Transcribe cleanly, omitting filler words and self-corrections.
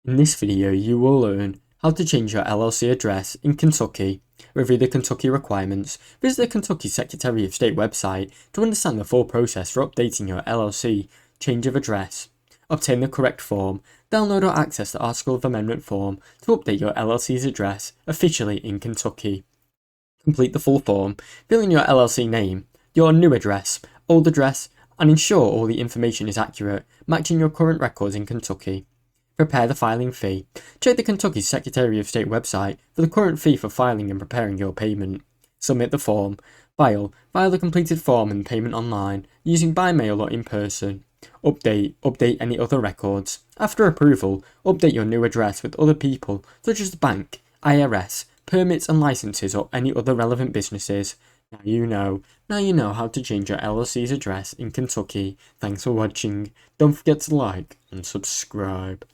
In this video, you will learn how to change your LLC address in Kentucky, review the Kentucky requirements, visit the Kentucky Secretary of State website to understand the full process for updating your LLC change of address, obtain the correct form, download or access the Article of Amendment form to update your LLC's address officially in Kentucky. Complete the full form, fill in your LLC name, your new address, old address, and ensure all the information is accurate, matching your current records in Kentucky. Prepare the filing fee. Check the Kentucky Secretary of State website for the current fee for filing and preparing your payment. Submit the form. File the completed form and payment online, using by mail or in person. Update any other records. After approval, update your new address with other people, such as the bank, IRS, permits and licenses, or any other relevant businesses. Now you know how to change your LLC's address in Kentucky. Thanks for watching. Don't forget to like and subscribe.